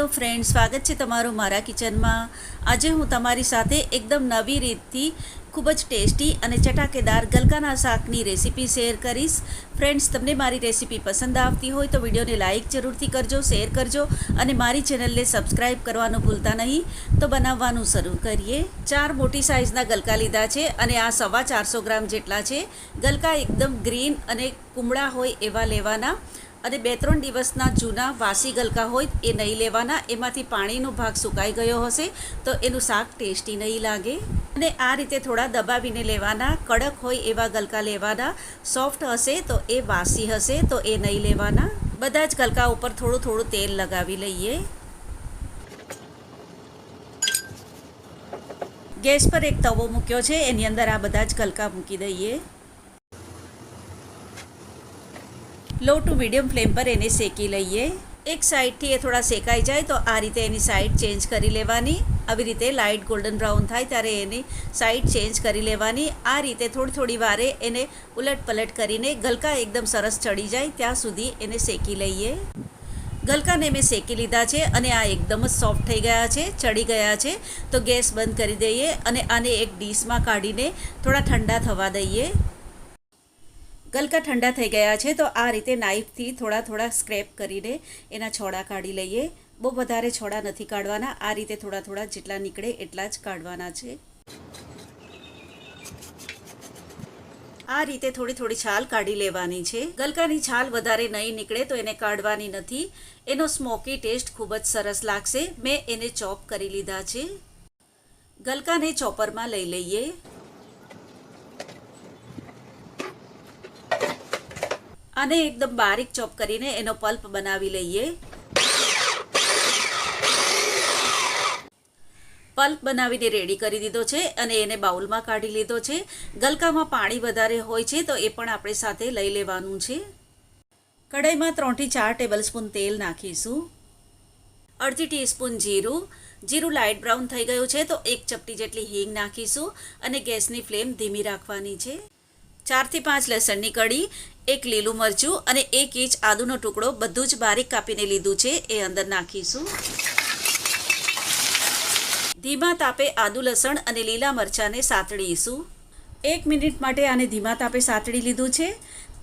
Hello friends, स्वागत है तमारू मारा किचन में। आज हूँ तमारी साथे एकदम नवी रीतथी खूब ज टेस्टी और चटाकेदार गलकाना शाकनी रेसिपी शेर करीश। फ्रेंड्स, तमने मारी रेसिपी पसंद आवती हो तो वीडियो ने लाइक जरूरथी करजो, शेर करजो और मारी चेनल ने सब्सक्राइब करवानुं भूलता नहीं। तो बनाववानुं शरू करिए। 4 मोटी साइजना गलका लीधा छे अने आ 450 ग्राम जेटला छे। गलका एकदम ग्रीन अने कुमड़ा होय एवा लेवाना અને 2-3 દિવસના જૂના વાસી ગલકા હોય એ નહીં લેવાના। એમાંથી પાણીનો ભાગ સુકાઈ ગયો હશે તો એનું શાક ટેસ્ટી નહીં લાગે। અને આ રીતે થોડા દબાવીને લેવાના। કડક હોય એવા ગલકા લેવાના। સોફ્ટ હશે તો એ વાસી હશે તો એ નહીં લેવાના। બધા જ ગલકા ઉપર થોડું થોડું તેલ લગાવી લઈએ। ગેસ પર એક તવો મૂક્યો છે, એની અંદર આ બધા જ ગલકા મૂકી દઈએ। लो टू मीडियम फ्लेम पर एने सेकी लईए। एक साइड थी थोड़ा सेकाई जाए तो आ रीते एनी साइड चेन्ज करी लेवानी। આવી રીતે લાઇટ ગોલ્ડન બ્રાઉન થાય ત્યારે એની સાઈડ ચેન્જ કરી લેવાની। આ રીતે થોડી થોડી વારે એને ઉલટ પલટ કરીને ગલકા એકદમ સરસ ચડી જાય ત્યાં સુધી એને શેકી લઈએ। ગલકાને મેં શેકી લીધા છે અને આ એકદમ જ સોફ્ટ થઈ ગયા છે, ચડી ગયા છે। તો ગેસ બંધ કરી દઈએ અને આને એક ડીશમાં કાઢીને થોડા ઠંડા થવા દઈએ। ગલકા ઠંડા થઈ ગયા છે તો આ રીતે નાઈફથી થોડા થોડા સ્ક્રેપ કરીને એના છોડા કાઢી લઈએ। બહુ વધારે છોડા નથી કાઢવાના, આ રીતે થોડા થોડા જેટલા નીકળે એટલા જ કાઢવાના છે। આ રીતે થોડી થોડી છાલ કાઢી લેવાની છે। ગલકાની છાલ વધારે નહીં નીકળે તો એને કાઢવાની નથી। એનો સ્મોકી ટેસ્ટ ખૂબ જ સરસ લાગશે। મેં એને ચોપ કરી લીધા છે। ગલકાને ચોપરમાં લઈ લઈએ। આને એકદમ બારીક ચોપ કરીને એનો પલ્પ બનાવી લઈએ। પલ્પ બનાવીને રેડી કરી દીધો છે અને એને બાઉલમાં કાઢી લીધો છે। ગલકામાં પાણી વધારે હોય છે તો એ પણ આપણે સાથે લઈ લેવાનું છે। કઢાઈમાં 3 થી 4 ટેબલસ્પૂન તેલ નાખીશું। અડધી ટીસ્પૂન જીરું લાઇટ બ્રાઉન થઈ ગયું છે તો 1 ચપટી જેટલી હિંગ નાખીશું અને ગેસની ફ્લેમ ધીમી રાખવાની છે। 4 થી 5 લસણની કળી, 1 લીલું મરચું અને 1 ઇંચ આદુનો ટુકડો બધું જ બારીક કાપીને લીધું છે એ અંદર નાખીશું। ધીમા તાપે આદુ લસણ અને લીલા મરચાંને સાતળીશું। 1 મિનિટ માટે આને ધીમા તાપે સાતળી લીધું છે।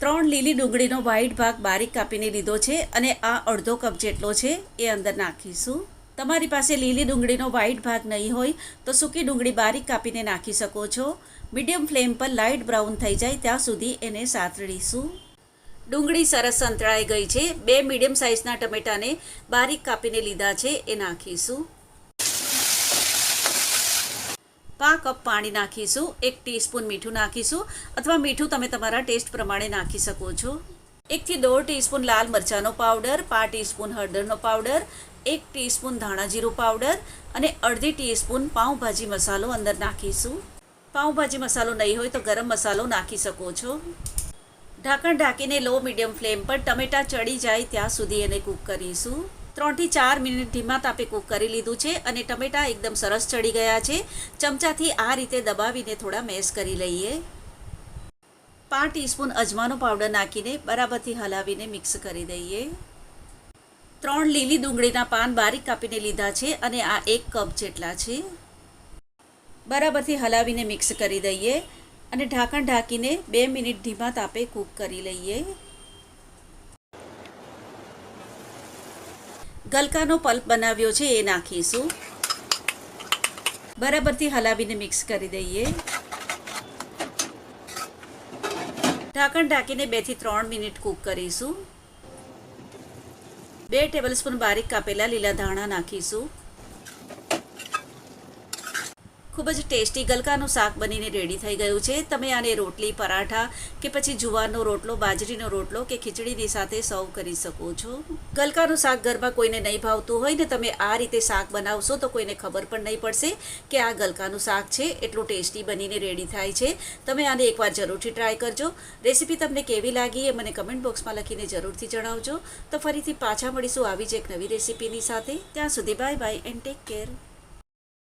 3 લીલી ડુંગળીનો વ્હાઈટ ભાગ બારીક કાપીને લીધો છે અને આ અડધો કપ જેટલો છે એ અંદર નાખીશું। તમારી પાસે લીલી ડુંગળીનો વ્હાઈટ ભાગ નહીં હોય તો સૂકી ડુંગળી બારીક કાપીને નાખી શકો છો। મીડિયમ ફ્લેમ પર લાઇટ બ્રાઉન થઈ જાય ત્યાં સુધી એને સાતળીશું। ડુંગળી સરસ સંતળાઈ ગઈ છે। 2 મીડિયમ સાઇઝના ટમેટાને બારીક કાપીને લીધા છે એ નાખીશું। 5 કપ પાણી નાખીશું। 1 ટીસ્પૂન મીઠું નાખીશું અથવા મીઠું તમે તમારા ટેસ્ટ પ્રમાણે નાખી શકો છો। 1 થી 1.5 ટીસ્પૂન લાલ મરચાંનો પાવડર, 5 ટીસ્પૂન હળદરનો પાવડર, 1 ટીસ્પૂન ધાણા જીરું પાવડર અને અડધી ટીસ્પૂન પાઉંભાજી મસાલો અંદર નાખીશું। પાઉંભાજી મસાલો નહીં હોય તો ગરમ મસાલો નાખી શકો છો। ઢાંકણ ઢાંકીને લો મીડિયમ ફ્લેમ પર ટમેટાં ચડી જાય ત્યાં સુધી એને કૂક કરીશું। 3 થી 4 મિનિટ ધીમા તાપે કૂક કરી લીધું છે અને ટમેટાં એકદમ સરસ ચડી ગયા છે। ચમચાથી આ રીતે દબાવીને થોડા મેશ કરી લઈએ। 5 ટીસ્પૂન અજમાનો પાવડર નાખીને બરાબરથી હલાવીને મિક્સ કરી દઈએ। 3 લીલી ડુંગળીના પાન બારીક કાપીને લીધા છે અને આ 1 કપ જેટલા છે। બરાબરથી હલાવીને મિક્સ કરી દઈએ અને ઢાંકણ ઢાંકીને 2 મિનિટ ધીમા તાપે કૂક કરી લઈએ। ગલકાનો પલ્પ બનાવ્યો છે એ નાખીશું। બરાબરથી હલાવીને મિક્સ કરી દઈએ। ઢાંકણ ઢાંકીને 2 થી 3 મિનિટ કૂક કરીશું। 2 ટેબલસ્પૂન બારીક કાપેલા લીલા ધાણા નાખીશું। ખૂબ જ ટેસ્ટી ગલકાનું શાક બનીને રેડી થઈ ગયું છે। તમે આને રોટલી, પરાઠા કે પછી જુવારનો રોટલો, બાજરીનો રોટલો કે ખીચડીની સાથે સર્વ કરી શકો છો। ગલકાનું શાક ઘરમાં કોઈને નહીં ભાવતું હોય ને તમે આ રીતે શાક બનાવશો તો કોઈને ખબર પણ નહીં પડશે કે આ ગલકાનું શાક છે। એટલું ટેસ્ટી બનીને રેડી થાય છે। તમે આને એકવાર જરૂરથી ટ્રાય કરજો। રેસીપી તમને કેવી લાગી એ મને કમેન્ટ બોક્સમાં લખીને જરૂરથી જણાવજો। તો ફરીથી પાછા મળીશું આવી જ એક નવી રેસીપીની સાથે। ત્યાં સુધી bye bye and take care.